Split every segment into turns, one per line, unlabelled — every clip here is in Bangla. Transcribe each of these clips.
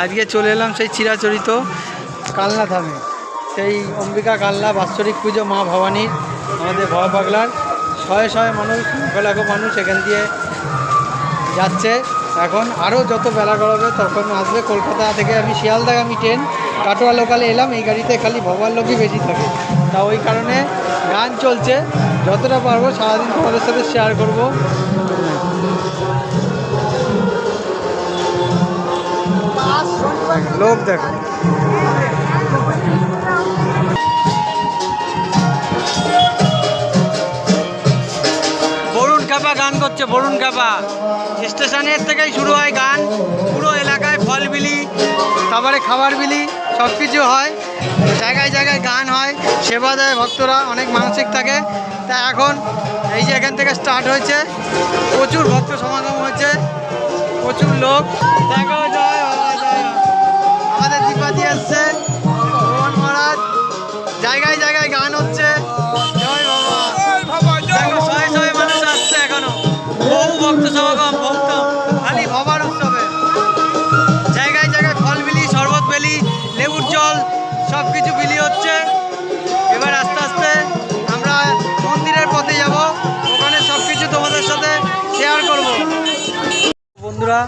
আজকে চলে এলাম সেই চিরাচরিত কালনা ধামে, সেই অম্বিকা কালনা বাৎসরিক পুজো মা ভবানীর, আমাদের ভবা পাগলার শয়ে শয়ে মানুষ, লাখ লাখ মানুষ এখান দিয়ে যাচ্ছে। এখন আরও যত বেলা গড়াবে তখন আসবে। কলকাতা থেকে আমি শিয়ালদাগামী ট্রেন কাটোয়া লোকালে এলাম, এই গাড়িতে খালি ভবার লোকই বেশি থাকে, তা ওই কারণে গান চলছে। যতটা পারবো সারাদিন তোমাদের সাথে শেয়ার করবো। লোক দেখো, বরুণ কাপা গান করছে। বরুণ কাপা স্টেশনের থেকেই শুরু হয় গান, পুরো এলাকায় ফল বিলি, তারপরে খাবার বিলি সব কিছু হয়, জায়গায় জায়গায় গান হয়, সেবা দেয় ভক্তরা, অনেক মানসিক থাকে। তা এখন এই যে এখান থেকে স্টার্ট হয়েছে, প্রচুর ভক্ত সমাগম হয়েছে, প্রচুর লোক। দেখো জয় বাবা, জয় আমাদের দীপাতি আসছে, মোহন মহারাজ, জায়গায় জায়গায় গান হচ্ছে, জয় বাবা। দেখো শয়ে শয়ে মানুষ আসছে, এখনো বহু ভক্ত সমাগম, ভক্ত খালি ভবার উৎসবে। জায়গায় জায়গায় ফল বিলি, শরবত বিলি, লেবুর জল সব কিছু বিলি হচ্ছে। এবার আস্তে আস্তে আমরা মন্দিরের পথে যাব, ওখানে সব কিছু তোমাদের সাথে শেয়ার করব। বন্ধুরা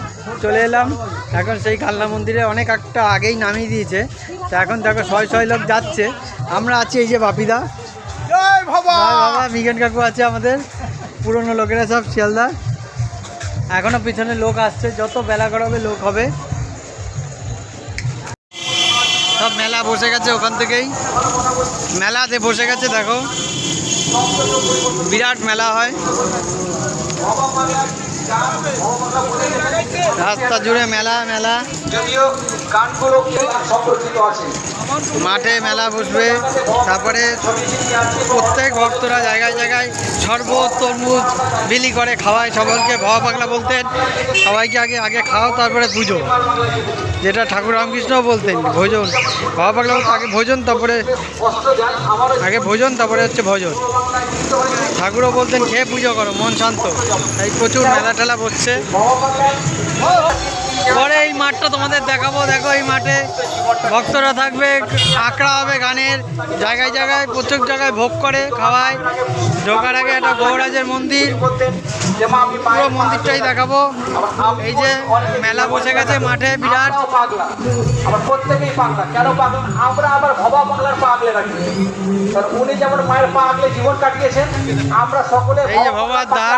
চলে এলাম এখন সেই কালনা মন্দিরে, অনেক একটা আগেই নামিয়ে দিয়েছে। তা এখন দেখো শয় শয় লোক যাচ্ছে। আমরা আছি এই যে বাপিদা, বাবা মিগন কাকু আছে, আমাদের পুরনো লোকেরা সব শিয়ালদা। এখনো পিছনে লোক আসছে, যত বেলা গড়াবে লোক হবে। সব মেলা বসে গেছে, ওখান থেকেই মেলাতে বসে গেছে। দেখো বিরাট মেলা হয়, রাস্তা জুড়ে মেলা মেলা, মাঠে মেলা বসবে। তারপরে প্রত্যেক ভক্তরা জায়গায় জায়গায় শরবত তরমুজ বিলি করে খাওয়ায় সকলকে। ভবা পাগলা বলতেন সবাইকে আগে আগে খাও তারপরে পুজো, যেটা ঠাকুর রামকৃষ্ণ বলতেন ভোজন। ভবা পাগলা বলতে আগে ভোজন, তারপরে আগে ভোজন, তারপরে হচ্ছে ভজন। ঠাকুরও বলতেন খেয়ে পুজো করো, মন শান্ত। এই প্রচুর মেলা টেলা বসছে। পরে এই মাঠটা তোমাদের দেখাবো। দেখো এই মাঠে ভক্তরা থাকবে, আঁকড়া হবে গানের, জায়গায় জায়গায় প্রত্যেক জায়গায় ভোগ করে খাওয়ায়। ঢোকার আগে একটা গৌরাজের মন্দির, পুরো মন্দিরটাই দেখাবো। এই যে মেলা বসে গেছে মাঠে বিরাট।
প্রত্যেকেই পাগলা, কেন পাগলা? আমরা আবার ভবা পাগলার পাগলে রাখি, উনি যেমন মায়ের পাগলে জীবন কাটিয়েছেন, আমরা সকলে
এই যে ভবার দ্বার,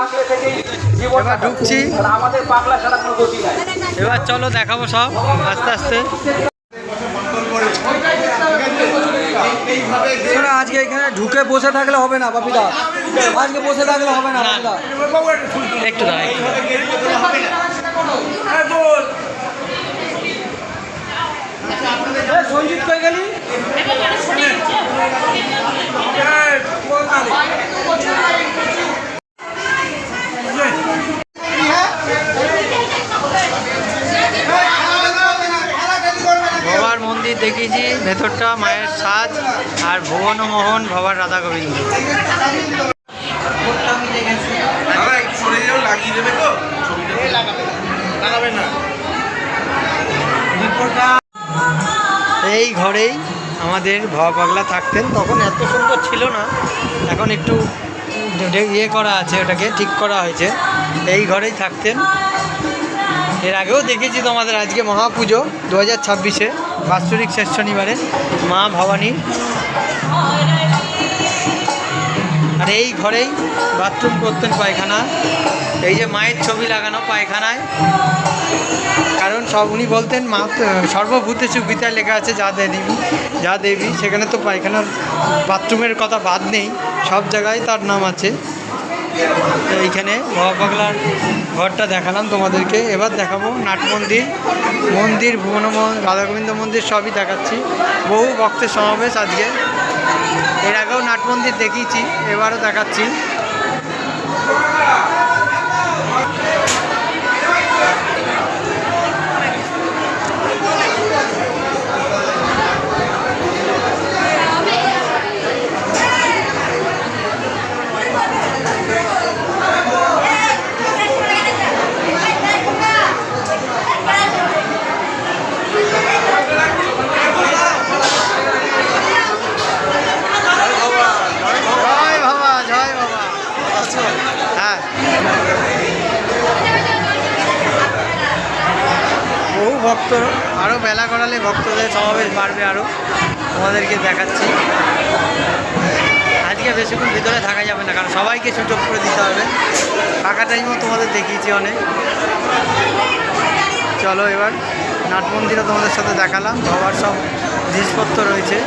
এবার ঢুকছি।
আমাদের পাগলা ছাড়া কোনো গতি নাই।
এবার চলো দেখাবো সব আস্তে আস্তে।
আজকে এখানে ঢুকে বসে থাকলে হবে না বাপিদা, আজকে বসে থাকলে হবে না বাপিদা।
একটু দাঁড়াই,
সঞ্জিত কই গেলি?
ভবার মন্দির দেখিয়েছি, ভেতরটা মায়ের সাজ, আর ভুবন ও মোহন ভবার রাধা গোবিন্দ। এই ঘরেই আমাদের ভবা পাগলা থাকতেন, তখন এত সুন্দর ছিল না, এখন একটু ইয়ে করা আছে, ওটাকে ঠিক করা হয়েছে। এই ঘরেই থাকতেন। এর আগেও দেখেছি তোমাদের। আজকে মহাপুজো 2026-এ বাৎসরিক শেষ শনিবারে মা ভবানী। আর এই ঘরেই বাথরুম করতেন, পায়খানা। এই যে মায়ের ছবি লাগানো পায়খানায়, কারণ সব উনি বলতেন মা সর্বভূতেষু গীতায় লেখা আছে যা দেবী, সেখানে তো পায়খানার বাথরুমের কথা বাদ নেই, সব জায়গায় তার নাম আছে। এইখানে ভবা পাগলার ঘরটা দেখালাম তোমাদেরকে। এবার দেখাবো নাট মন্দির, ভুবন রাধা গোবিন্দ মন্দির সবই দেখাচ্ছি। বহু ভক্তের সমাবেশ আজকে। এর আগেও নাট মন্দির দেখিয়েছি, এবারও দেখাচ্ছি। ভক্ত, আরও বেলা করালে ভক্তদের সমাবেশ বাড়বে আরও, তোমাদেরকে দেখাচ্ছি। আজকে বেশিক্ষণ ভিতরে থাকা যাবে না, কারণ সবাইকে সুযোগ করে দিতে হবে। ফাঁকা টাইমও তোমাদের দেখিয়েছি অনেক। চলো এবার নাট মন্দিরও তোমাদের সাথে দেখালাম, বাবার সব জিনিসপত্র রয়েছে।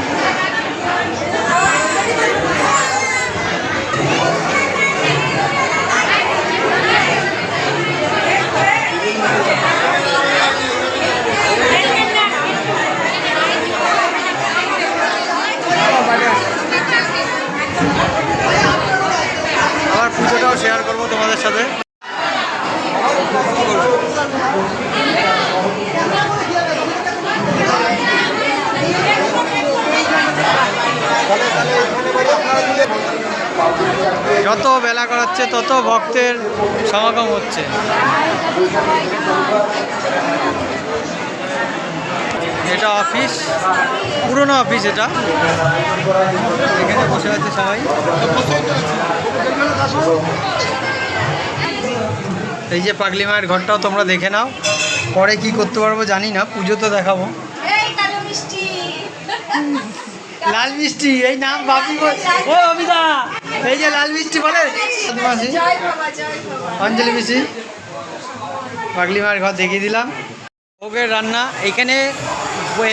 আবার পুজোটাও শেয়ার করবো তোমাদের সাথে। যত বেলা করাচ্ছে তত ভক্তের সমাগম হচ্ছে। এটা অফিস, পুরনো অফিস এটা। এখানে বসে আছে সবাই। এই যে পাগলি মায়ের ঘরটাও তোমরা দেখে নাও, পরে কি করতে পারবো জানি না, পুজো তো দেখাবো। লাল মিষ্টি, এই নাম বাপি ও অমিতা, এই যে লাল মিষ্টি বলে অঞ্জলি মিষ্টি। পাগলি মায়ের ঘর দেখিয়ে দিলাম। ভোগের রান্না এখানে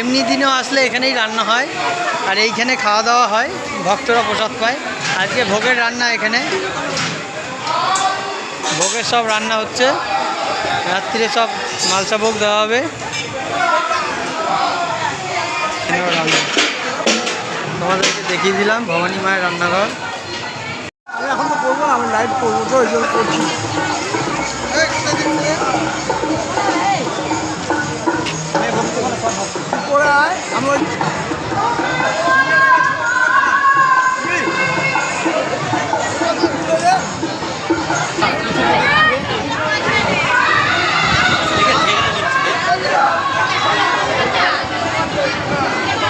এমনি দিনেও আসলে এখানেই রান্না হয়, আর এইখানে খাওয়া দাওয়া হয়, ভক্তরা প্রসাদ পায়। আজকে ভোগের রান্না এখানে, ভোগের সব রান্না হচ্ছে, রাত্রিরে সব মালসা ভোগ দেওয়া হবে। তোমাদেরকে দেখিয়ে দিলাম ভবানী মায়ের রান্নাঘর।
এখন তো করবো না, আমি লাইভ করবো তো ওই জন্য করছি। করে আয় আমি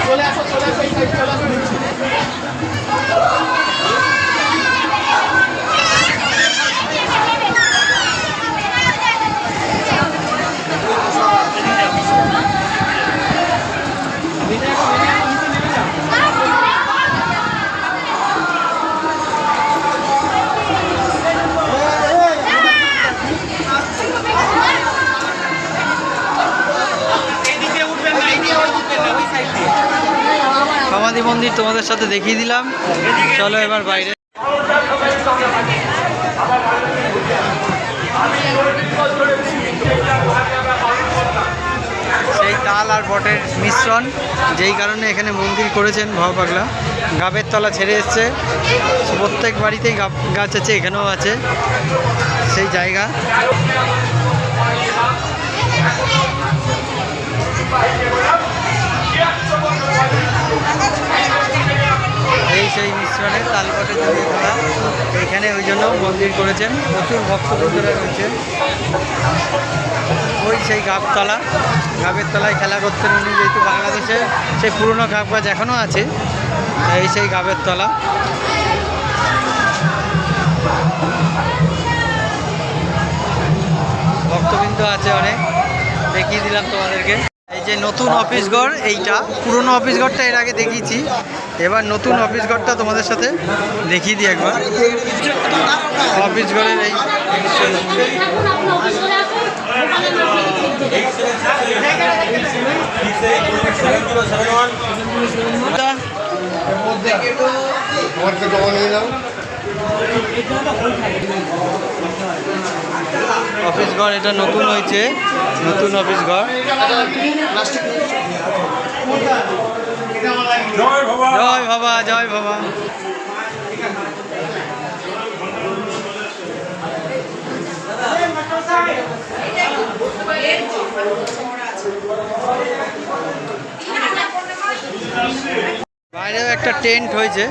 চলে আসো চলে আসো, এই সাইড চলে আসো।
সমাধি মন্দির তোমাদের সাথে দেখিয়ে দিলাম। চলো এবার বাইরে। সেই তাল আর বটের মিশ্রণ, যেই কারণে এখানে মন্দির করেছেন ভবা পাগলা। গাবের তলা ছেড়ে এসছে, প্রত্যেক বাড়িতেই গাছ আছে, এখানেও আছে সেই জায়গা। এই সেই মিশ্রণে তালপটে জড়িয়ে ধরা, এখানে ওই জন্য মন্দির করেছেন, প্রচুর ভক্তবৃন্দরা রয়েছে। ওই সেই গাবতলা, গাবের তলায় খেলা করতেন উনি, যেহেতু বাংলাদেশে সেই পুরনো গাব গাছ এখনও আছে। এই সেই গাবের তলা। ভক্তবৃন্দ আছে অনেক, দেখিয়ে দিলাম তোমাদেরকে। এই যে নতুন অফিস ঘর, এইটা পুরনো অফিস ঘরটা এর আগে দেখিয়েছি, এবার নতুন অফিস ঘরটা তোমাদের সাথে দেখিয়ে দিই একবার। অফিস ঘরের এই অফিস ঘর, এটা নতুন হয়েছে, নতুন অফিস ঘর। জয় বাবা, জয় বাবা। বাইরেও একটা টেন্ট হয়েছে।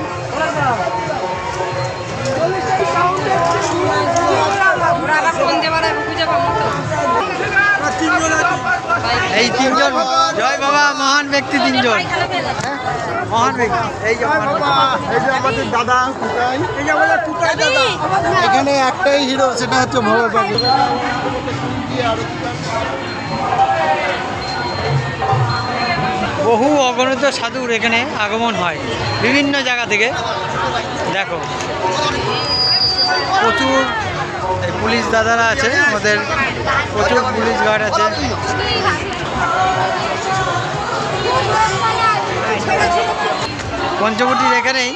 এই তিনজন জয় বাবা, মহান ব্যক্তি তিনজন, মহান ব্যক্তি। এই যে
আমাদের দাদা টুকাই, এই যে আমাদের টুকাই দাদা। এখানে একটাই হিরো, সেটা হচ্ছে ভবা পাগলা।
বহু অগণিত সাধুর এখানে আগমন হয় বিভিন্ন জায়গা থেকে। দেখো প্রচুর পুলিশ দাদারা আছে, আমাদের প্রচুর পুলিশ গার্ড আছে। পঞ্চবটির এখানেই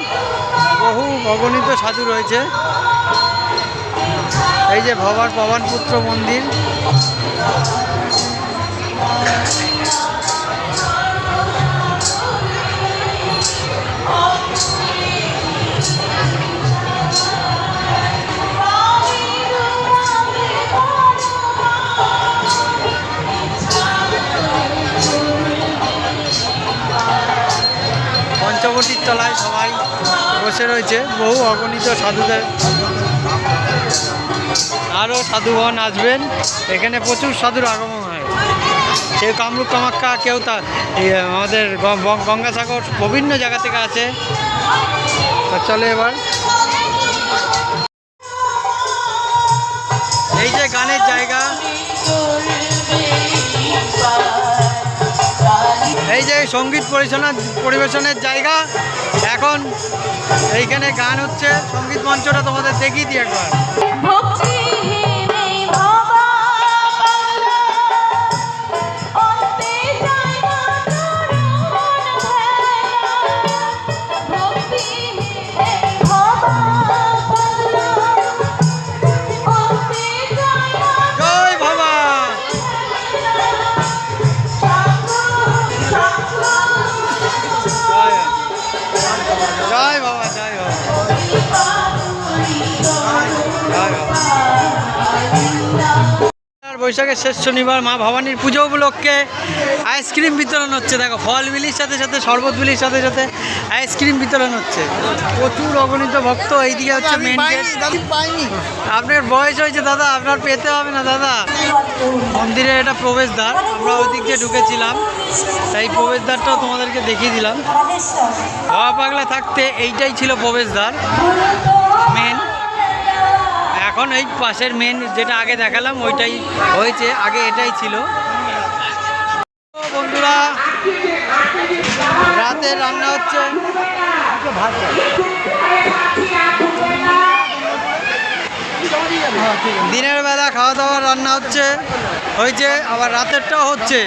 বহু অগণিত সাধু রয়েছে। এই যে ভবান পবনপুত্র মন্দির, পঞ্চবটির তলায় সবাই বসে রয়েছে, বহু অগণিত সাধুদের। আরও সাধুগণ আসবেন, এখানে প্রচুর সাধুর আগমন হয়। কেউ কামরূপ কামাখ্যা, কেউ তা আমাদের গঙ্গাসাগর, বিভিন্ন জায়গা থেকে আছে। চলে এবার এই যে গানের জায়গা, এই যে সঙ্গীত পরিবেশনের জায়গা। এখন এইখানে গান হচ্ছে, সঙ্গীত মঞ্চটা তোমাদের দেখিয়ে দিই একবার। জয় বাবা, জয় বাবা, জয় বাবা। বৈশাখের শেষ শনিবার মা ভবানীর পুজো উপলক্ষে আইসক্রিম বিতরণ হচ্ছে। দেখো ফল বিলির সাথে সাথে, শরবত বিলির সাথে সাথে আইসক্রিম বিতরণ হচ্ছে। প্রচুর অগণিত ভক্ত। এইদিকে হচ্ছে মেন গেট। আপনার বয়স হয়েছে দাদা, আপনার পেতে হবে না দাদা। মন্দিরে এটা প্রবেশদ্বার, আমরা ওই দিক দিয়ে ঢুকেছিলাম, তাই প্রবেশদ্বারটাও তোমাদেরকে দেখিয়ে দিলাম। হাওয়া পাগলা থাকতে এইটাই ছিল প্রবেশদ্বার মেন। এখন এই পাশের মেন যেটা আগে দেখালাম ওইটাই হয়েছে, আগে এটাই ছিল। বন্ধুরা রাতে রান্না হচ্ছে, দিনের বেলা খাওয়া দাওয়া রান্না হয়েছে, আবার রাতেরটাও হচ্ছে।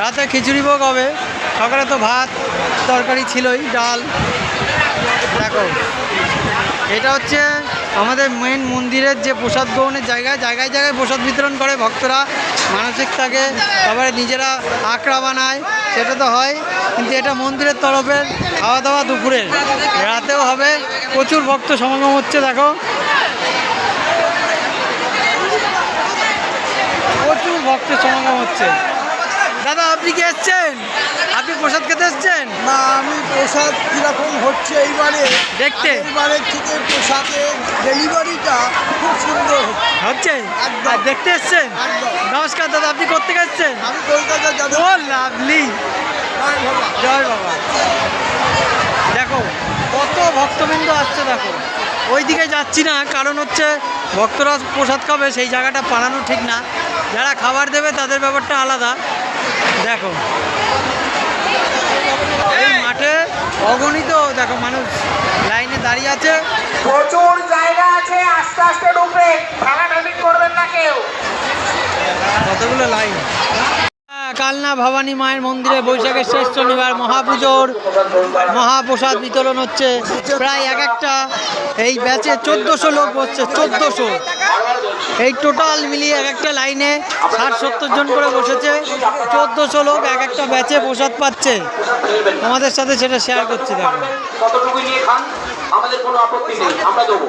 রাতে খিচুড়ি ভোগ হবে, সকালে তো ভাত তরকারি ছিলই, ডাল। দেখো এটা হচ্ছে আমাদের মেন মন্দিরের যে প্রসাদ গ্রহণের জায়গায় জায়গায় প্রসাদ বিতরণ করে ভক্তরা, মানসিক থাকে, তারপরে নিজেরা আঁকড়া বানায়, সেটা তো হয়। কিন্তু এটা মন্দিরের তরফের খাওয়া দাওয়া দুপুরের, রাতেও হবে। প্রচুর ভক্ত সমাগম হচ্ছে, দেখো প্রচুর ভক্তের সমাগম হচ্ছে। দাদা আপনি কি এসছেন? আপনি প্রসাদ খেতে এসছেন?
না, আমি প্রসাদ কীরকম হচ্ছে এইবারে
দেখতে,
এইবারের থেকে প্রসাদের ডেলিভারিটা খুব সুন্দর
হচ্ছে। আর দেখতে এসছেন? নমস্কার দাদা, আপনি কোথেকে এসছেন?
আমি কলকাতা যাব।
ও লাভলি, জয় বাবা। দেখো কত ভক্তবৃন্দ আসছে, দেখো ওই দিকে যাচ্ছি না, কারণ হচ্ছে ভক্তরা প্রসাদ খাবে, সেই জায়গাটা পালানো ঠিক না। যারা খাবার দেবে তাদের ব্যাপারটা আলাদা। দেখো এই মাঠে অগণিত দেখো মানুষ লাইনে দাঁড়িয়ে আছে,
প্রচুর জায়গা আছে, আস্তে আস্তে ঢুকবে, ঠেলাঠেলি করবেন না কেউ।
কতগুলো লাইন। কালনা ভবানী মায়ের মন্দিরে বৈশাখের শেষ শনিবার মহাপুজোর মহাপ্রসাদ বিতরণ হচ্ছে। প্রায় এক একটা এই ব্যাচে 1400 লোক বসছে, 1400। এই টোটাল মিলিয়ে এক একটা লাইনে 60-70 জন করে বসেছে। 1400 লোক এক একটা ব্যাচে প্রসাদ পাচ্ছে। আমাদের সাথে সেটা শেয়ার করছি। দেখো
কতটুকু নিয়ে খান, আমাদের কোনো আপত্তি নেই, আমরা দেবো।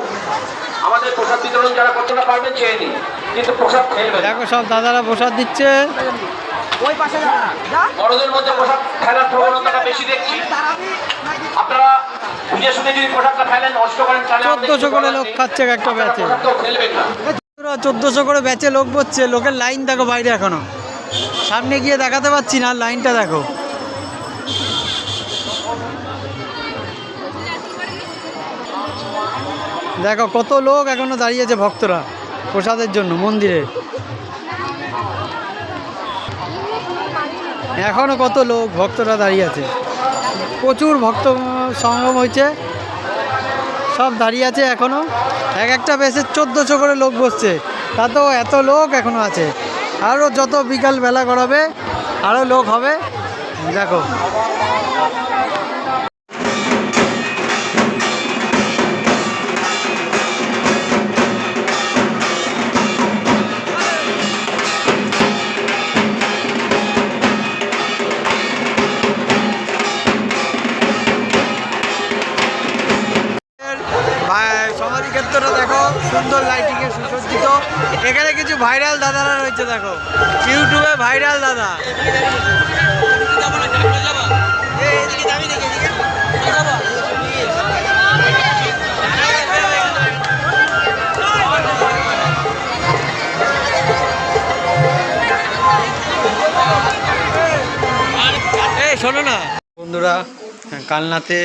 আমাদের প্রসাদ বিতরণ যারা করতে না পারবেন চেয়ে নিন, কিন্তু প্রসাদ খেয়ে
দেখো সব দাদারা প্রসাদ দিচ্ছে।
বড়দের মধ্যে প্রসাদ খেলার প্রবণতাটা বেশি দেখছি। আপনারা বুঝে শুনে যদি প্রসাদটা ফেলেন, নষ্ট করেন,
1400 করে লোক খাচ্ছে একটা ব্যাচে। 1400 করে ব্যাচে লোক বসছে। লোকের লাইন দেখো বাইরে, এখনো সামনে গিয়ে দেখাতে পাচ্ছি না, লাইনটা দেখো। দেখো কত লোক এখনো দাঁড়িয়েছে ভক্তরা প্রসাদের জন্য মন্দিরে। এখনও কত লোক ভক্তরা দাঁড়িয়ে আছে, প্রচুর ভক্ত সমাগম হয়েছে, সব দাঁড়িয়ে আছে এখনও। এক একটা বেসে 1400 করে লোক বসছে, তাতেও এত লোক এখনও আছে। আরও যত বিকাল বেলা করাবে আরও লোক হবে, দেখো। সমাধি ক্ষেত্রটা দেখো, সুন্দর লাইটিংয়ে সুসজ্জিত। এখানে কিছু ভাইরাল দাদারা রয়েছে, দেখো ইউটিউবে ভাইরাল দাদা। এই শোনো না বন্ধুরা, কালনাতে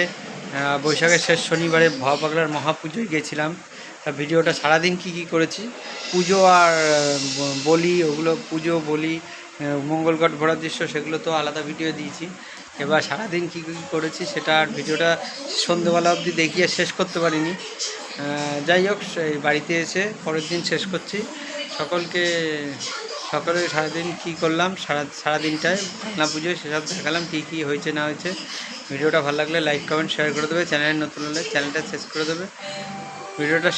বৈশাখের শেষ শনিবারে ভবা পাগলার মহাপুজোয় গিয়েছিলাম। তা ভিডিওটা সারাদিন কি করেছি, পুজো আর বলি, ওগুলো পুজো বলি মঙ্গলঘট ঘোরার দৃশ্য, সেগুলো তো আলাদা ভিডিও দিয়েছি। এবার সারাদিন কি করেছি সেটা আর ভিডিওটা সন্ধ্যেবেলা অবধি দেখিয়ে শেষ করতে পারিনি। যাই হোক, সেই বাড়িতে এসে পরের দিন শেষ করছি। সকালে সারাদিন কী করলাম, সারাদিনটায় কালনা পুজোয় সেসব দেখালাম, কী হয়েছে না হয়েছে। ভিডিওটা ভালো লাগলে লাইক কমেন্ট শেয়ার করে দেবে, চ্যানেলে নতুন হলে চ্যানেলটা শেষ করে দেবে, ভিডিওটা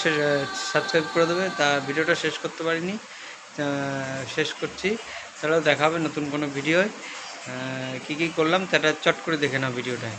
সাবস্ক্রাইব করে দেবে। তা ভিডিওটা শেষ করতে পারিনি, শেষ করছি। তাহলেও দেখা হবে নতুন কোনো ভিডিওয়। কী করলাম সেটা চট করে দেখে নাও ভিডিওটায়।